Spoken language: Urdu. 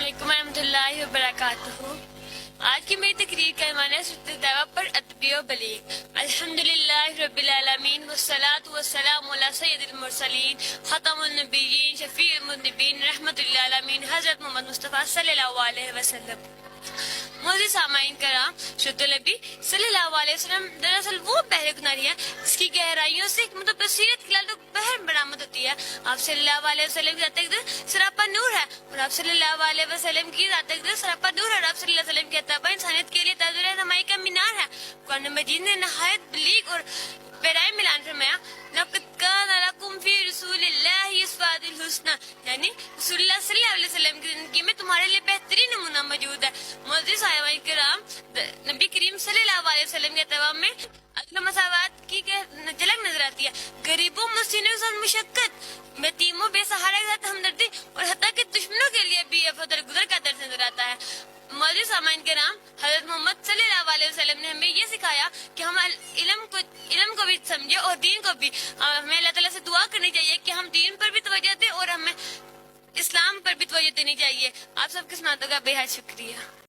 علیکم ورحمۃ اللہ وبرکاتہ۔ آج کی میری تقریر کا عنوان ہے سورۃ التوبہ پر ادبی و بلیغ۔ الحمدللہ رب العالمین والصلاة والسلام علی سید المرسلین ختم النبیین شفیع المذنبین رحمۃ للعالمین حضرت محمد مصطفیٰ صلی اللہ علیہ وسلم۔ معزز سامعین کرام، سورۃ النبی صلی اللہ علیہ وسلم دراصل وہ بحر کناری ہے جس کی گہرائیوں سے حکمت و بصیرت کی لالو بحر برآمد ہوتی ہے۔ آپ صلی اللہ علیہ وسلم کی ذات اقدس سراپا نور ہے اور آپ صلی اللہ علیہ وسلم کی ذات اقدس سراپا نور ہے اور آپ صلی اللہ علیہ وسلم کی اتباع انسانیت کے لیے تاج رہنمائی کا مینار ہے۔ قرآن مجید نے نہایت بلیغ اور پیرائے ملان فرمایا، لقد کان لکم فی رسول اللہ اسوۃ الحسنہ، یعنی رسول اللہ صلی اللہ علیہ وسلم کی زندگی میں تمہارے لیے بہترین نمونہ موجود ہے۔ معزز صحابہ کرام، نبی کریم صلی اللہ علیہ وسلم کے اتباع میں عدل و مساوات کی جھلک نظر آتی ہے۔ غریبوں مسکینوں کے ساتھ مشقت، یتیموں بے سہارا کے ساتھ ہمدردی اور حتیٰ کہ دشمنوں کے لیے بھی فضل گزر کا درس نظر آتا ہے۔ معزز سامعین کرام، حضرت محمد صلی اللہ علیہ وسلم نے ہمیں یہ سکھایا کہ ہم علم کو بھی سمجھے اور دین کو بھی۔ ہمیں اللہ تعالیٰ سے دعا کرنی چاہیے کہ ہم دین پر بھی توجہ دیں اور ہمیں اسلام پر بھی توجہ دینی چاہیے۔ آپ سب کی سماعتوں کا بے حد شکریہ۔